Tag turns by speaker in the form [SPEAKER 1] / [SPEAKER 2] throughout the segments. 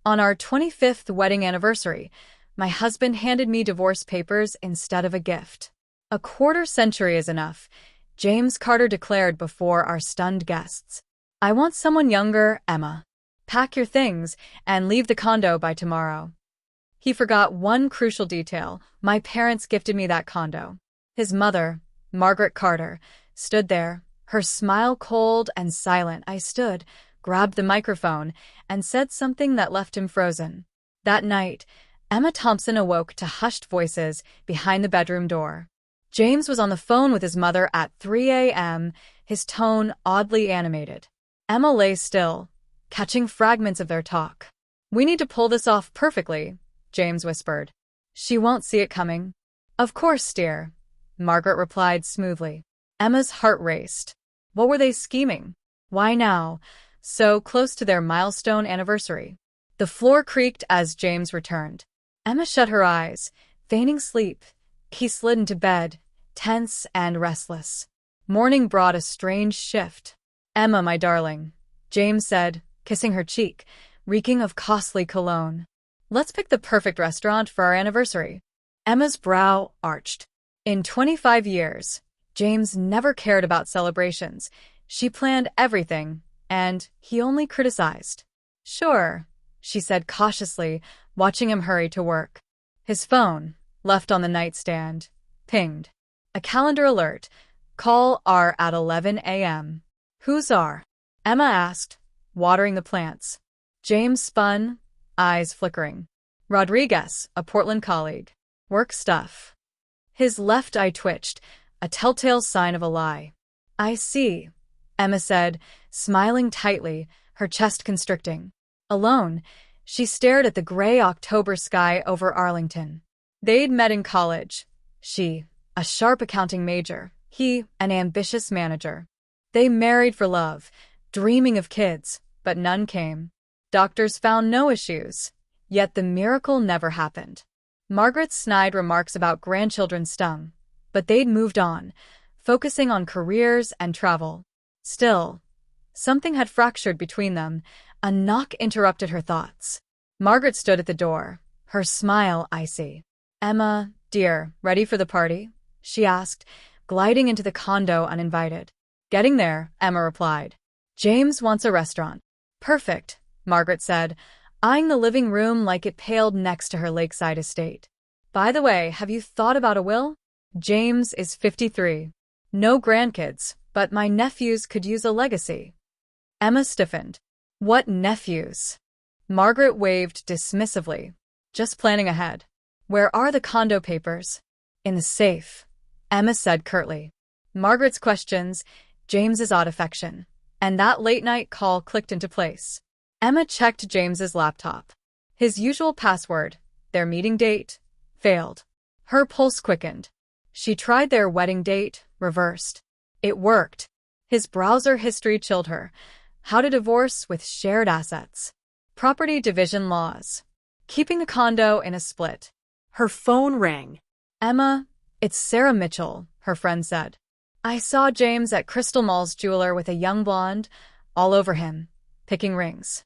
[SPEAKER 1] On our 25th wedding anniversary, my husband handed me divorce papers instead of a gift. A quarter century is enough, James Carter declared before our stunned guests. I want someone younger, Emma. Pack your things and leave the condo by tomorrow. He forgot one crucial detail. My parents gifted me that condo. His mother, Margaret Carter, stood there, her smile cold and silent. I stood, grabbed the microphone, and said something that left him frozen. That night, Emma Thompson awoke to hushed voices behind the bedroom door. James was on the phone with his mother at 3 a.m., his tone oddly animated. Emma lay still, catching fragments of their talk. We need to pull this off perfectly, James whispered. She won't see it coming. Of course, dear, Margaret replied smoothly. Emma's heart raced. What were they scheming? Why now, so close to their milestone anniversary? The floor creaked as James returned. Emma shut her eyes, feigning sleep. He slid into bed, tense and restless. Morning brought a strange shift. Emma, my darling, James said, kissing her cheek, reeking of costly cologne. Let's pick the perfect restaurant for our anniversary. Emma's brow arched. In 25 years, James never cared about celebrations. She planned everything, and he only criticized. Sure, she said cautiously, watching him hurry to work. His phone, left on the nightstand, pinged. A calendar alert. Call R at 11 a.m. Who's R? Emma asked, watering the plants. James spun, eyes flickering. Rodriguez, a Portland colleague. Work stuff. His left eye twitched, a telltale sign of a lie. I see, Emma said, smiling tightly, her chest constricting. Alone, she stared at the gray October sky over Arlington. They'd met in college. She, a sharp accounting major, he, an ambitious manager. They married for love, dreaming of kids, but none came. Doctors found no issues, yet the miracle never happened. Margaret's snide remarks about grandchildren stung, but they'd moved on, focusing on careers and travel. Still, something had fractured between them. A knock interrupted her thoughts. Margaret stood at the door, her smile icy. Emma, dear, ready for the party? She asked, gliding into the condo uninvited. Getting there, Emma replied. James wants a restaurant. Perfect, Margaret said, eyeing the living room like it paled next to her lakeside estate. By the way, have you thought about a will? James is 53. No grandkids, but my nephews could use a legacy. Emma stiffened. What nephews? Margaret waved dismissively. Just planning ahead. Where are the condo papers? In the safe, Emma said curtly. Margaret's questions, James's odd affection, and that late-night call clicked into place. Emma checked James's laptop. His usual password, their meeting date, failed. Her pulse quickened. She tried their wedding date, reversed. It worked. His browser history chilled her. How to divorce with shared assets. Property division laws. Keeping the condo in a split. Her phone rang. Emma, it's Sarah Mitchell, her friend said. I saw James at Crystal Mall's jeweler with a young blonde, all over him, picking rings.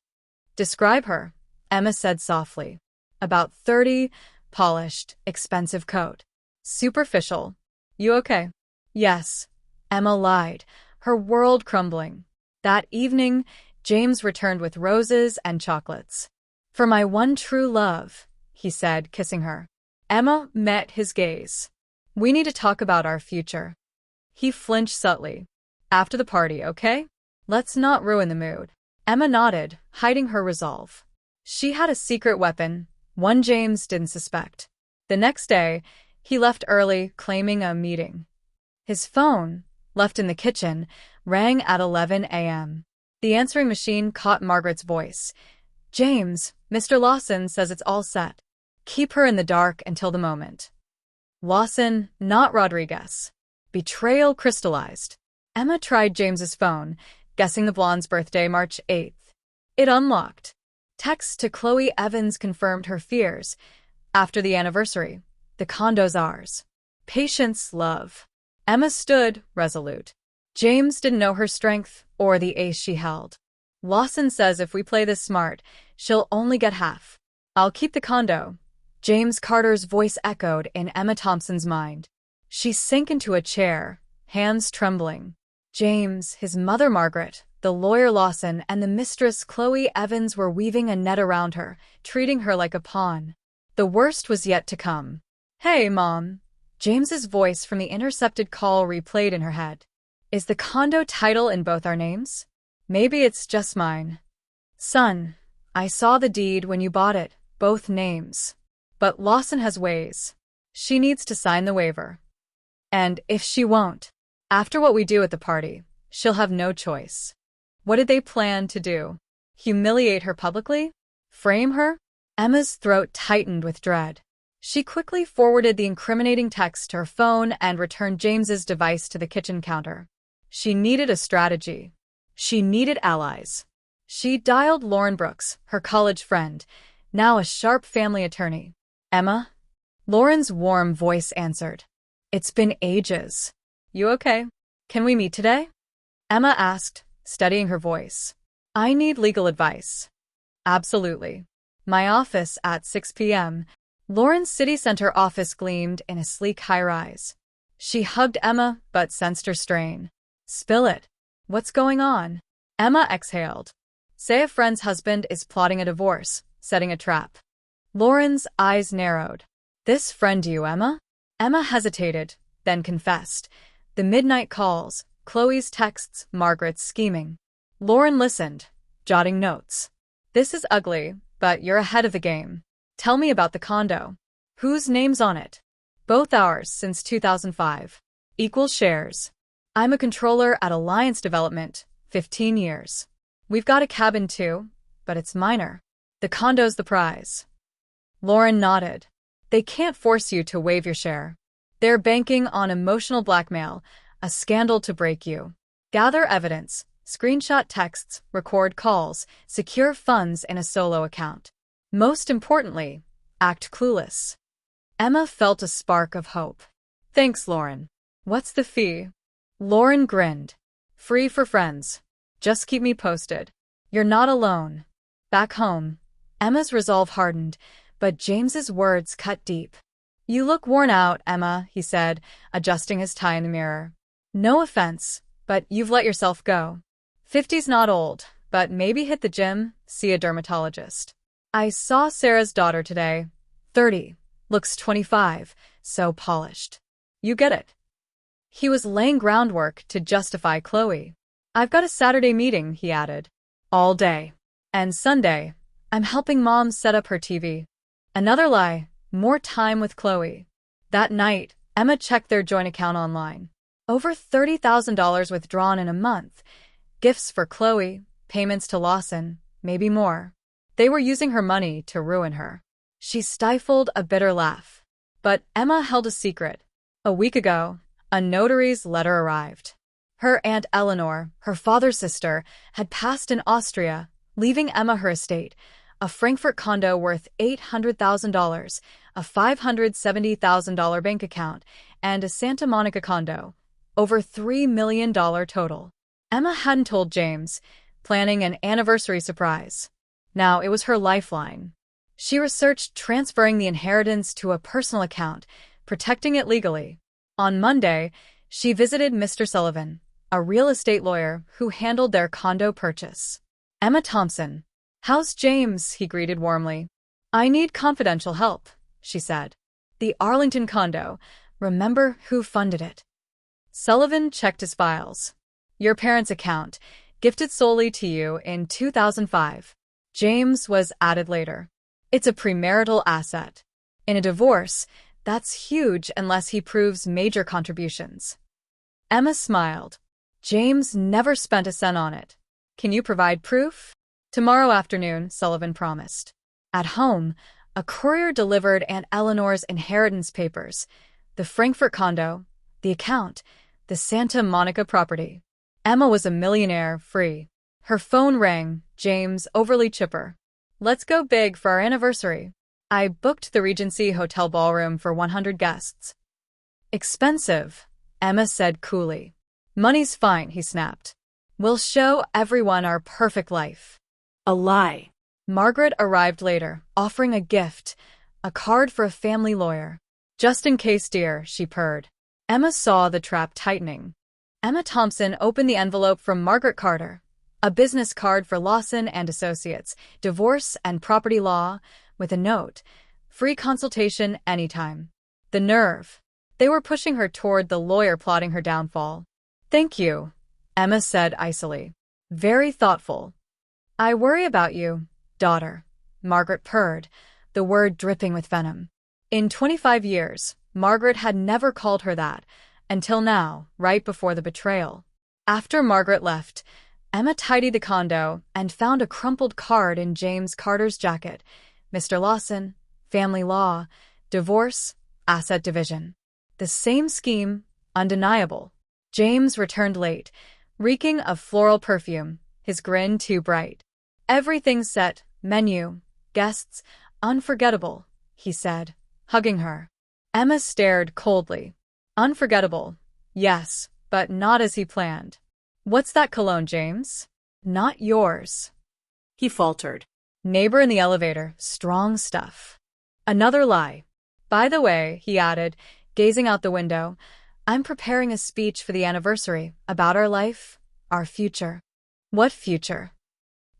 [SPEAKER 1] Describe her, Emma said softly. About 30, polished, expensive coat. Superficial. You okay? Yes, Emma lied, her world crumbling. That evening, James returned with roses and chocolates. For my one true love, he said, kissing her. Emma met his gaze. We need to talk about our future. He flinched subtly. After the party, okay? Let's not ruin the mood. Emma nodded, hiding her resolve. She had a secret weapon, one James didn't suspect. The next day, he left early, claiming a meeting. His phone, left in the kitchen, rang at 11 a.m. The answering machine caught Margaret's voice. James, Mr. Lawson says it's all set. Keep her in the dark until the moment. Lawson, not Rodriguez. Betrayal crystallized. Emma tried James's phone, guessing the blonde's birthday, March 8th. It unlocked. Texts to Chloe Evans confirmed her fears. After the anniversary, the condo's ours. Patience, love. Emma stood, resolute. James didn't know her strength or the ace she held. Lawson says if we play this smart, she'll only get half. I'll keep the condo. James Carter's voice echoed in Emma Thompson's mind. She sank into a chair, hands trembling. James, his mother Margaret, the lawyer Lawson, and the mistress Chloe Evans were weaving a net around her, treating her like a pawn. The worst was yet to come. Hey, Mom. James's voice from the intercepted call replayed in her head. Is the condo title in both our names? Maybe it's just mine. Son, I saw the deed when you bought it, both names. But Lawson has ways. She needs to sign the waiver. And if she won't, after what we do at the party, she'll have no choice. What did they plan to do? Humiliate her publicly? Frame her? Emma's throat tightened with dread. She quickly forwarded the incriminating text to her phone and returned James's device to the kitchen counter. She needed a strategy. She needed allies. She dialed Lauren Brooks, her college friend, now a sharp family attorney. Emma? Lauren's warm voice answered. It's been ages. You okay? Can we meet today? Emma asked, steadying her voice. I need legal advice. Absolutely. My office at 6 p.m. Lauren's city center office gleamed in a sleek high-rise. She hugged Emma, but sensed her strain. Spill it. What's going on? Emma exhaled. Say a friend's husband is plotting a divorce, setting a trap. Lauren's eyes narrowed. This friend you, Emma? Emma hesitated, then confessed. The midnight calls, Chloe's texts, Margaret's scheming. Lauren listened, jotting notes. This is ugly, but you're ahead of the game. Tell me about the condo. Whose name's on it? Both ours since 2005. Equal shares. I'm a controller at Alliance Development, 15 years. We've got a cabin too, but it's minor. The condo's the prize. Lauren nodded. They can't force you to waive your share. They're banking on emotional blackmail, a scandal to break you. Gather evidence, screenshot texts, record calls, secure funds in a solo account. Most importantly, act clueless. Emma felt a spark of hope. Thanks, Lauren. What's the fee? Lauren grinned. Free for friends. Just keep me posted. You're not alone. Back home, Emma's resolve hardened, but James's words cut deep. You look worn out, Emma, he said, adjusting his tie in the mirror. No offense, but you've let yourself go. 50's not old, but maybe hit the gym, see a dermatologist. I saw Sarah's daughter today. 30. Looks 25, so polished. You get it. He was laying groundwork to justify Chloe. I've got a Saturday meeting, he added. All day. And Sunday, I'm helping Mom set up her TV. Another lie, more time with Chloe. That night, Emma checked their joint account online. Over $30,000 withdrawn in a month. Gifts for Chloe, payments to Lawson, maybe more. They were using her money to ruin her. She stifled a bitter laugh. But Emma held a secret. A week ago, a notary's letter arrived. Her Aunt Eleanor, her father's sister, had passed in Austria, leaving Emma her estate, a Frankfurt condo worth $800,000, a $570,000 bank account, and a Santa Monica condo, over $3 million total. Emma hadn't told James, planning an anniversary surprise. Now it was her lifeline. She researched transferring the inheritance to a personal account, protecting it legally. On Monday, she visited Mr. Sullivan, a real estate lawyer who handled their condo purchase. Emma Thompson. How's James? He greeted warmly. I need confidential help, she said. The Arlington condo. Remember who funded it? Sullivan checked his files. Your parents' account, gifted solely to you in 2005. James was added later. It's a premarital asset. In a divorce, that's huge unless he proves major contributions. Emma smiled. James never spent a cent on it. Can you provide proof? Tomorrow afternoon, Sullivan promised. At home, a courier delivered Aunt Eleanor's inheritance papers, the Frankfurt condo, the account, the Santa Monica property. Emma was a millionaire, free. Her phone rang, James, overly chipper. Let's go big for our anniversary. I booked the Regency Hotel ballroom for 100 guests. Expensive, Emma said coolly. Money's fine, he snapped. We'll show everyone our perfect life.
[SPEAKER 2] A lie.
[SPEAKER 1] Margaret arrived later, offering a gift, a card for a family lawyer. Just in case, dear, she purred. Emma saw the trap tightening. Emma Thompson opened the envelope from Margaret Carter, a business card for Lawson and Associates, divorce and property law, with a note, free consultation anytime. The nerve. They were pushing her toward the lawyer plotting her downfall. Thank you, Emma said icily. Very thoughtful. I worry about you, daughter, Margaret purred, the word dripping with venom. In 25 years, Margaret had never called her that, until now, right before the betrayal. After Margaret left, Emma tidied the condo and found a crumpled card in James Carter's jacket. Mr. Lawson, family law, divorce, asset division. The same scheme, undeniable. James returned late, reeking of floral perfume, his grin too bright. Everything's set, menu, guests, unforgettable, he said, hugging her. Emma stared coldly. Unforgettable, yes, but not as he planned. What's that cologne, James? Not yours.
[SPEAKER 2] He faltered.
[SPEAKER 1] Neighbor in the elevator, strong stuff. Another lie. By the way, he added, gazing out the window, I'm preparing a speech for the anniversary, about our life, our future. What future?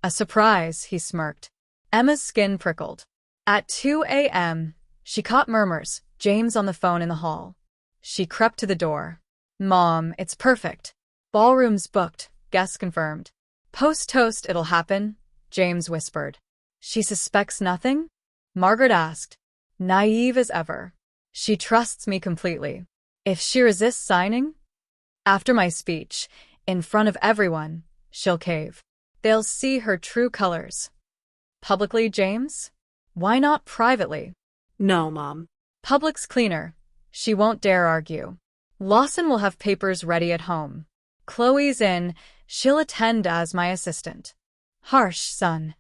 [SPEAKER 1] A surprise, he smirked. Emma's skin prickled. At 2 a.m., she caught murmurs, James on the phone in the hall. She crept to the door. Mom, it's perfect. Ballroom's booked, guests confirmed. Post-toast it'll happen, James whispered. She suspects nothing? Margaret asked. Naive as ever. She trusts me completely. If she resists signing? After my speech, in front of everyone, she'll cave. They'll see her true colors. Publicly, James? Why not privately?
[SPEAKER 2] No, Mom.
[SPEAKER 1] Public's cleaner. She won't dare argue. Lawson will have papers ready at home. Chloe's in. She'll attend as my assistant. Harsh, son.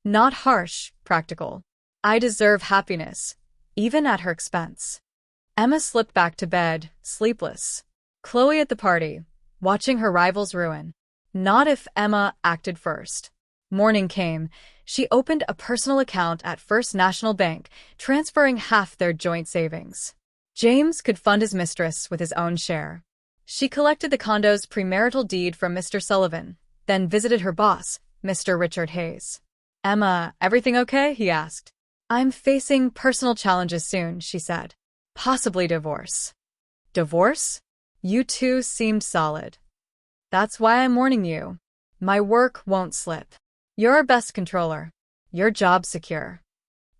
[SPEAKER 1] Not harsh, practical. I deserve happiness, even at her expense. Emma slipped back to bed, sleepless. Chloe at the party, watching her rivals ruin. Not if Emma acted first. Morning came. She opened a personal account at First National Bank, transferring half their joint savings. James could fund his mistress with his own share. She collected the condo's premarital deed from Mr. Sullivan, then visited her boss, Mr. Richard Hayes. Emma, everything okay? He asked. I'm facing personal challenges soon, she said. Possibly divorce. Divorce? You two seemed solid. That's why I'm warning you. My work won't slip. You're our best controller. Your job's secure.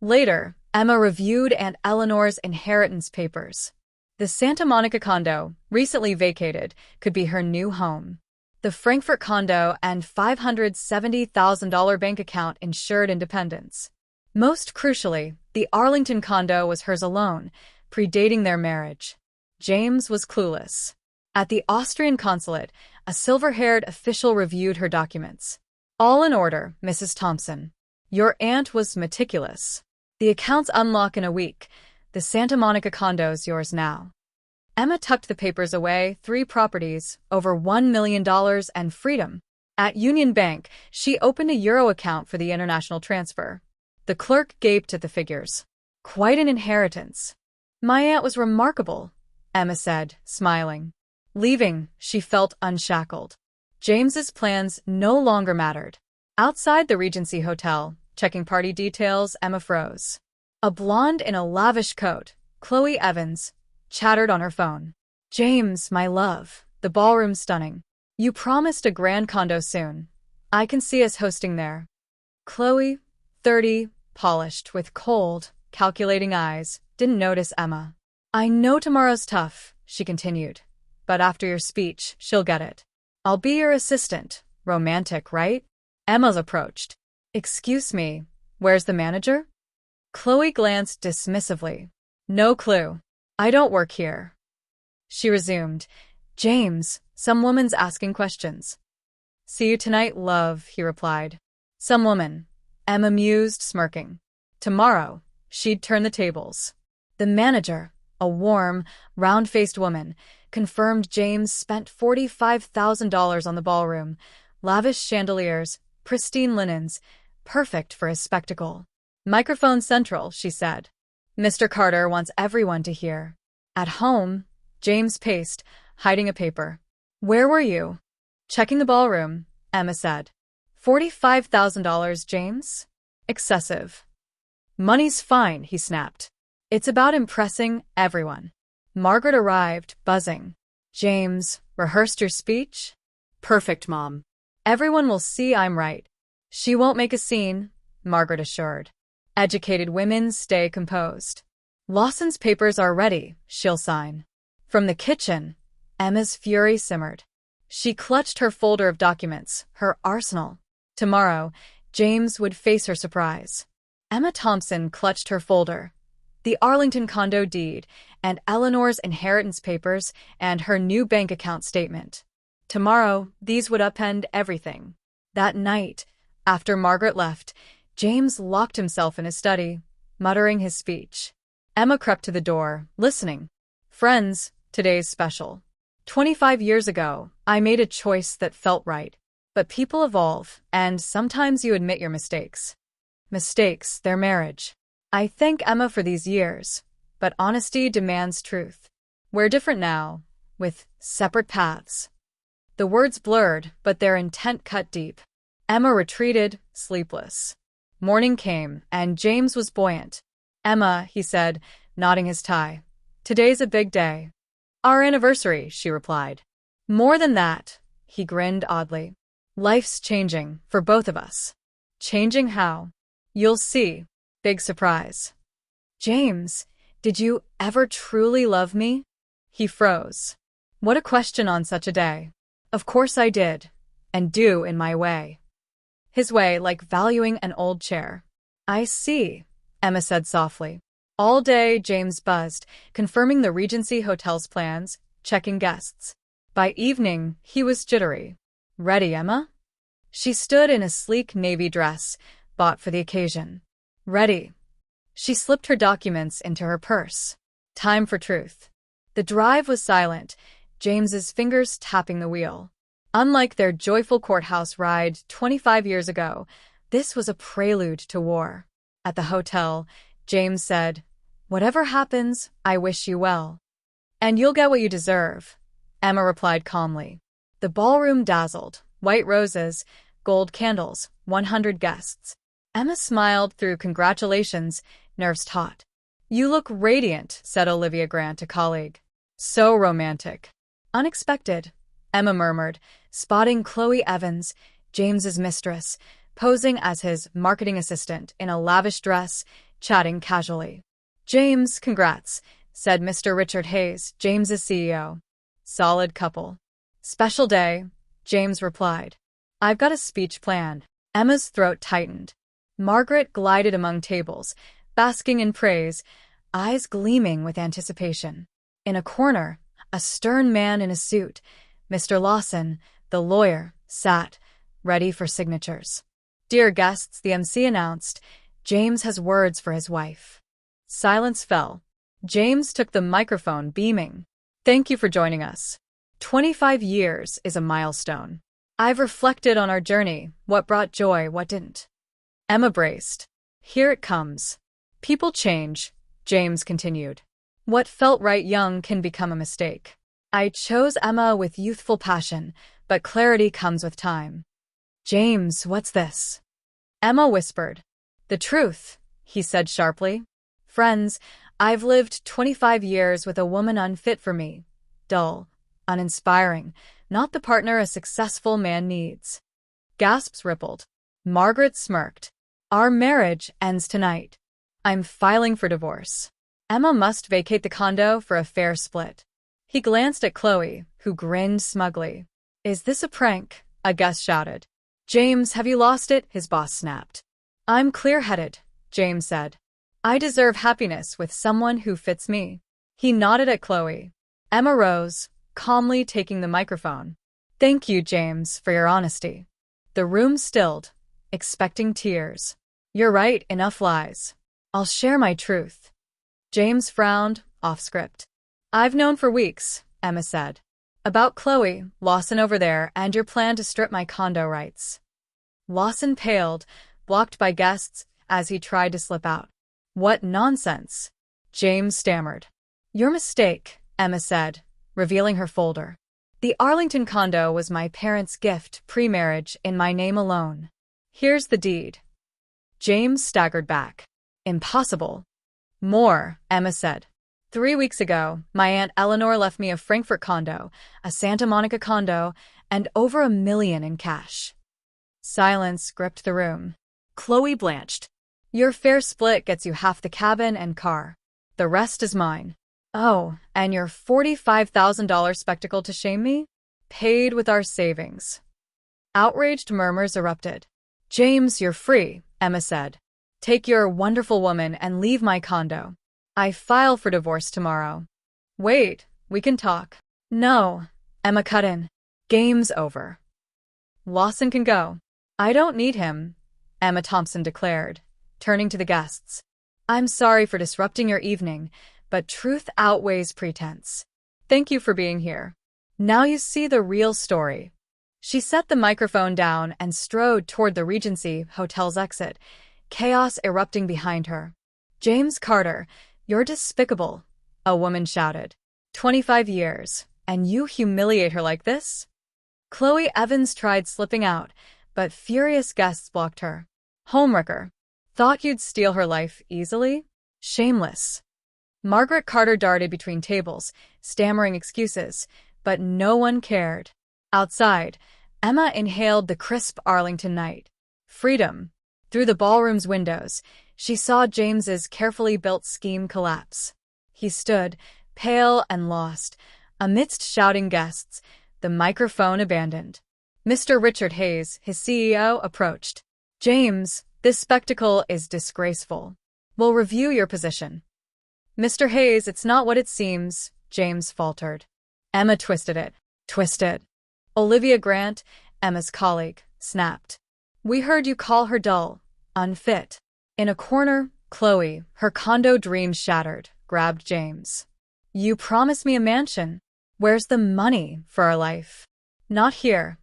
[SPEAKER 1] Later, Emma reviewed Aunt Eleanor's inheritance papers. The Santa Monica condo, recently vacated, could be her new home. The Frankfurt condo and $570,000 bank account ensured independence. Most crucially, the Arlington condo was hers alone, predating their marriage. James was clueless. At the Austrian consulate, a silver-haired official reviewed her documents. All in order, Mrs. Thompson. Your aunt was meticulous. The accounts unlock in a week. The Santa Monica condo's yours now. Emma tucked the papers away, 3 properties, over $1 million, and freedom. At Union Bank, she opened a euro account for the international transfer. The clerk gaped at the figures. Quite an inheritance. My aunt was remarkable, Emma said, smiling. Leaving, she felt unshackled. James's plans no longer mattered. Outside the Regency Hotel, checking party details, Emma froze. A blonde in a lavish coat, Chloe Evans, chattered on her phone. James, my love, the ballroom's stunning. You promised a grand condo soon. I can see us hosting there. Chloe, 30, polished, with cold, calculating eyes, didn't notice Emma. I know tomorrow's tough, she continued. But after your speech, she'll get it. I'll be your assistant. Romantic, right? Emma approached. Excuse me, where's the manager? Chloe glanced dismissively. No clue. I don't work here. She resumed. James, some woman's asking questions. See you tonight, love, he replied. Some woman. Emma mused, smirking. Tomorrow, she'd turn the tables. The manager. a warm, round-faced woman, confirmed James spent $45,000 on the ballroom, lavish chandeliers, pristine linens, perfect for his spectacle. "Microphone central," she said. "Mr. Carter wants everyone to hear." At home, James paced, hiding a paper. "Where were you?" "Checking the ballroom," Emma said. $45,000, James? Excessive. "Money's fine," he snapped. "It's about impressing everyone." Margaret arrived, buzzing. "James, rehearsed your speech?"
[SPEAKER 2] Perfect, Mom.
[SPEAKER 1] "Everyone will see I'm right." "She won't make a scene," Margaret assured. "Educated women stay composed." "Lawson's papers are ready, she'll sign." From the kitchen, Emma's fury simmered. She clutched her folder of documents, her arsenal. Tomorrow, James would face her surprise. Emma Thompson clutched her folder. The Arlington condo deed, and Eleanor's inheritance papers, and her new bank account statement. Tomorrow, these would upend everything. That night, after Margaret left, James locked himself in his study, muttering his speech. Emma crept to the door, listening. "Friends, today's special. 25 years ago, I made a choice that felt right. But people evolve, and sometimes you admit your mistakes. Mistakes, their marriage. I thank Emma for these years, but honesty demands truth. We're different now, with separate paths." The words blurred, but their intent cut deep. Emma retreated, sleepless. Morning came, and James was buoyant. "Emma," he said, nodding his tie. "Today's a big day." "Our anniversary," she replied. "More than that," he grinned oddly. "Life's changing, for both of us." "Changing how?" "You'll see." Big surprise. "James, did you ever truly love me?" He froze. What a question on such a day. "Of course I did, and do in my way." His way, like valuing an old chair. "I see," Emma said softly. All day, James buzzed, confirming the Regency Hotel's plans, checking guests. By evening, he was jittery. "Ready, Emma?" She stood in a sleek navy dress, bought for the occasion. "Ready." She slipped her documents into her purse. Time for truth. The drive was silent, James's fingers tapping the wheel. Unlike their joyful courthouse ride 25 years ago, this was a prelude to war. At the hotel, James said, "Whatever happens, I wish you well." "And you'll get what you deserve," Emma replied calmly. The ballroom dazzled, white roses, gold candles, 100 guests. Emma smiled through congratulations, nerves taut. "You look radiant," said Olivia Grant, a colleague. "So romantic." "Unexpected," Emma murmured, spotting Chloe Evans, James's mistress, posing as his marketing assistant in a lavish dress, chatting casually. "James, congrats," said Mr. Richard Hayes, James's CEO. "Solid couple." "Special day," James replied. "I've got a speech planned." Emma's throat tightened. Margaret glided among tables, basking in praise, eyes gleaming with anticipation. In a corner, a stern man in a suit, Mr. Lawson, the lawyer, sat, ready for signatures. "Dear guests," the MC announced, "James has words for his wife." Silence fell. James took the microphone, beaming. "Thank you for joining us. 25 years is a milestone. I've reflected on our journey, what brought joy, what didn't." Emma braced. "Here it comes." "People change," James continued. "What felt right young can become a mistake. I chose Emma with youthful passion, but clarity comes with time." "James, what's this?" Emma whispered. "The truth," he said sharply. "Friends, I've lived 25 years with a woman unfit for me. Dull, uninspiring, not the partner a successful man needs." Gasps rippled. Margaret smirked. "Our marriage ends tonight. I'm filing for divorce. Emma must vacate the condo for a fair split." He glanced at Chloe, who grinned smugly. "Is this a prank?" a guest shouted. "James, have you lost it?" his boss snapped. "I'm clear-headed," James said. "I deserve happiness with someone who fits me." He nodded at Chloe. Emma rose, calmly taking the microphone. "Thank you, James, for your honesty." The room stilled, expecting tears. "You're right, enough lies. I'll share my truth." James frowned, off script. I've known for weeks, Emma said. About Chloe, Lawson over there, and your plan to strip my condo rights. Lawson paled, blocked by guests, as he tried to slip out. What nonsense, James stammered. Your mistake, Emma said, revealing her folder. The Arlington condo was my parents' gift pre-marriage in my name alone. Here's the deed. James staggered back. Impossible. More, Emma said. 3 weeks ago, my Aunt Eleanor left me a Frankfurt condo, a Santa Monica condo, and over $1 million in cash. Silence gripped the room.
[SPEAKER 2] Chloe blanched.
[SPEAKER 1] Your fair split gets you half the cabin and car. The rest is mine. Oh, and your $45,000 spectacle to shame me? Paid with our savings. Outraged murmurs erupted. James, you're free, Emma said. Take your wonderful woman and leave my condo. I file for divorce tomorrow. Wait, we can talk. No, Emma cut in. Game's over. Lawson can go. I don't need him, Emma Thompson declared, turning to the guests. I'm sorry for disrupting your evening, but truth outweighs pretense. Thank you for being here. Now you see the real story. She set the microphone down and strode toward the Regency Hotel's exit, chaos erupting behind her. James Carter, you're despicable, a woman shouted. 25 years, and you humiliate her like this? Chloe Evans tried slipping out, but furious guests blocked her. Homewrecker. Thought you'd steal her life easily? Shameless. Margaret Carter darted between tables, stammering excuses, but no one cared. Outside, Emma inhaled the crisp Arlington night. Freedom. Through the ballroom's windows, she saw James's carefully built scheme collapse. He stood, pale and lost, amidst shouting guests, the microphone abandoned. Mr. Richard Hayes, his CEO, approached. James, this spectacle is disgraceful. We'll review your position. Mr. Hayes, it's not what it seems, James faltered. Emma twisted it. Twisted. Olivia Grant, Emma's colleague, snapped. We heard you call her dull, unfit. In a corner, Chloe, her condo dreams shattered, grabbed James. You promised me a mansion. Where's the money for our life? Not here,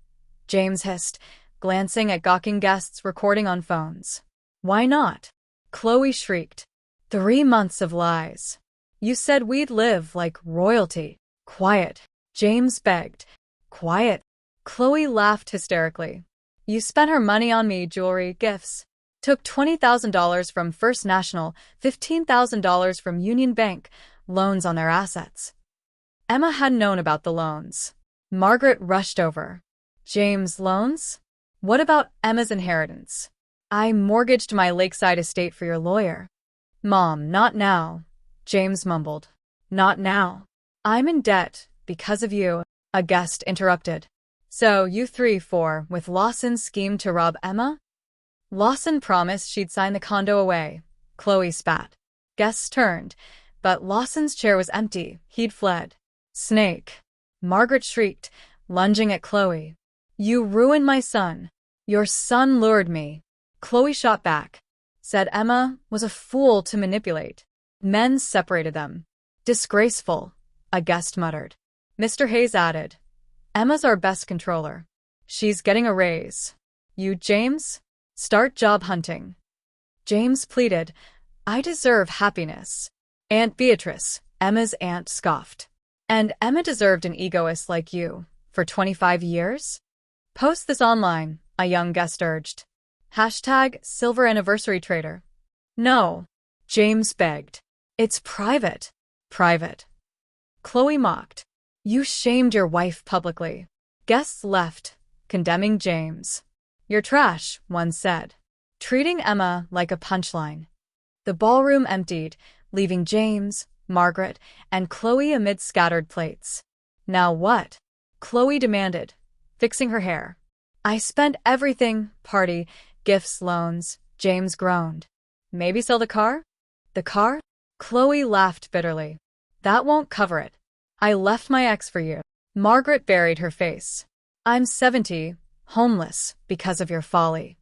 [SPEAKER 1] James hissed, glancing at gawking guests recording on phones. Why not? Chloe shrieked. 3 months of lies. You said we'd live like royalty. Quiet, James begged. Quiet. Chloe laughed hysterically. You spent her money on me, jewelry, gifts. Took $20,000 from First National, $15,000 from Union Bank, loans on their assets. Emma had known about the loans. Margaret rushed over. James, loans? What about Emma's inheritance? I mortgaged my lakeside estate for your lawyer. Mom, not now, James mumbled. Not now. I'm in debt because of you, a guest interrupted. So you 3-4 with Lawson's scheme to rob Emma? Lawson promised she'd sign the condo away. Chloe spat. Guests turned, but Lawson's chair was empty. He'd fled. Snake. Margaret shrieked, lunging at Chloe. You ruined my son. Your son lured me. Chloe shot back. Said Emma was a fool to manipulate. Men separated them. Disgraceful, a guest muttered. Mr. Hayes added. Emma's our best controller. She's getting a raise. You, James? Start job hunting. James pleaded, I deserve happiness. Aunt Beatrice, Emma's aunt, scoffed. And Emma deserved an egoist like you, for 25 years? Post this online, a young guest urged. #silver anniversary trader. No, James begged. It's private. Private. Chloe mocked. You shamed your wife publicly. Guests left, condemning James. You're trash, one said, treating Emma like a punchline. The ballroom emptied, leaving James, Margaret, and Chloe amid scattered plates. Now what? Chloe demanded, fixing her hair. I spent everything, party, gifts, loans, James groaned. Maybe sell the car? The car? Chloe laughed bitterly. That won't cover it. I left my ex for you. Margaret buried her face. I'm 70, homeless, because of your folly.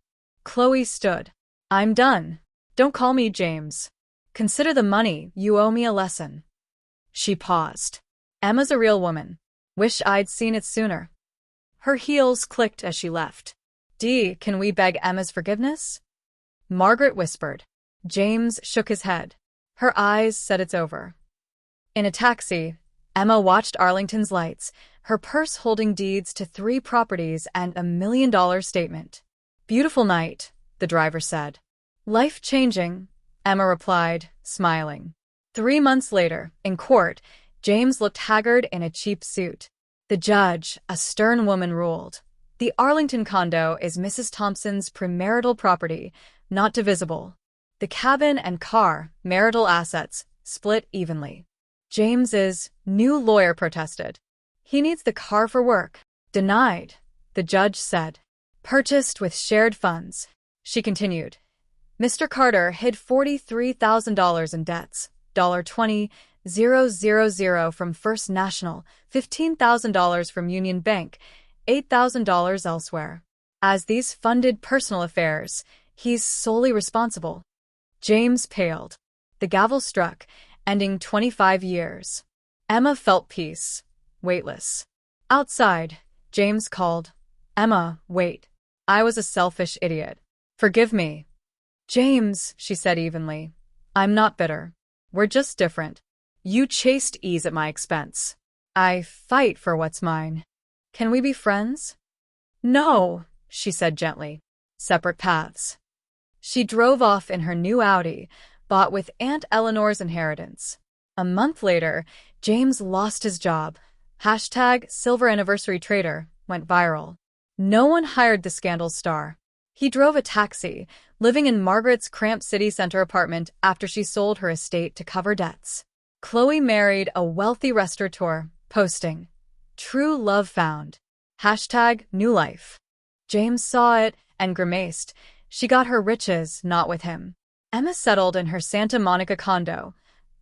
[SPEAKER 1] Chloe stood. I'm done. Don't call me James. Consider the money, you owe me a lesson. She paused. Emma's a real woman. Wish I'd seen it sooner. Her heels clicked as she left. Can we beg Emma's forgiveness? Margaret whispered. James shook his head. Her eyes said it's over. In a taxi, Emma watched Arlington's lights, her purse holding deeds to 3 properties and a $1 million statement. Beautiful night, the driver said. Life-changing, Emma replied, smiling. 3 months later, in court, James looked haggard in a cheap suit. The judge, a stern woman, ruled. The Arlington condo is Mrs. Thompson's premarital property, not divisible. The cabin and car, marital assets, split evenly. James's new lawyer protested. He needs the car for work. Denied, the judge said. Purchased with shared funds. She continued. Mr. Carter hid $43,000 in debts, $20,000 from First National, $15,000 from Union Bank, $8,000 elsewhere. As these funded personal affairs, he's solely responsible. James paled. The gavel struck, ending 25 years. Emma felt peace, weightless. Outside, James called. Emma, wait. I was a selfish idiot. Forgive me. James, she said evenly. I'm not bitter. We're just different. You chased ease at my expense. I fight for what's mine. Can we be friends? No, she said gently. Separate paths. She drove off in her new Audi, bought with Aunt Eleanor's inheritance. A month later, James lost his job. #Silver Anniversary Trader went viral. No one hired the scandal star. He drove a taxi, living in Margaret's cramped city center apartment after she sold her estate to cover debts. Chloe married a wealthy restaurateur, posting, True love found. #new life. James saw it and grimaced. She got her riches, not with him. Emma settled in her Santa Monica condo,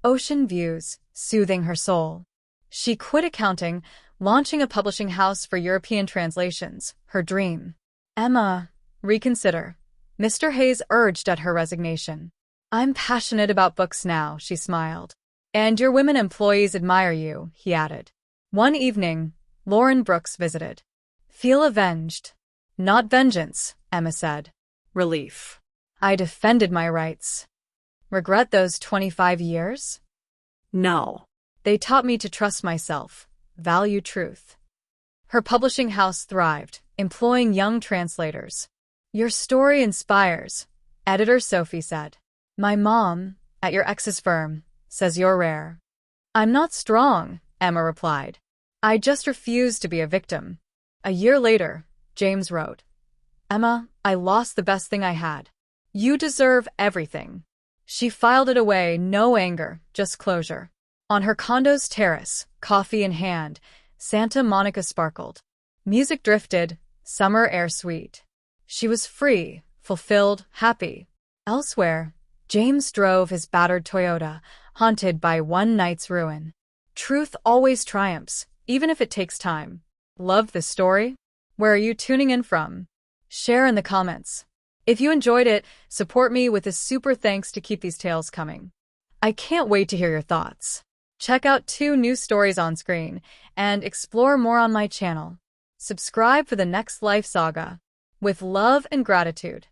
[SPEAKER 1] ocean views, soothing her soul. She quit accounting, launching a publishing house for European translations, her dream. Emma, reconsider. Mr. Hayes urged at her resignation. I'm passionate about books now, she smiled. And your women employees admire you, he added. One evening, Lauren Brooks visited. Feel avenged. Not vengeance, Emma said. Relief. I defended my rights. Regret those 25 years?
[SPEAKER 2] No.
[SPEAKER 1] They taught me to trust myself, value truth. Her publishing house thrived, employing young translators. Your story inspires, editor Sophie said. My mom, at your ex's firm, says you're rare. I'm not strong, Emma replied. I just refuse to be a victim. A year later, James wrote, Emma, I lost the best thing I had. You deserve everything. She filed it away, no anger, just closure. On her condo's terrace, coffee in hand, Santa Monica sparkled. Music drifted, summer air sweet. She was free, fulfilled, happy. Elsewhere, James drove his battered Toyota, haunted by one night's ruin. Truth always triumphs, even if it takes time. Love this story? Where are you tuning in from? Share in the comments. If you enjoyed it, support me with a super thanks to keep these tales coming. I can't wait to hear your thoughts. Check out 2 new stories on screen and explore more on my channel. Subscribe for the next life saga. With love and gratitude.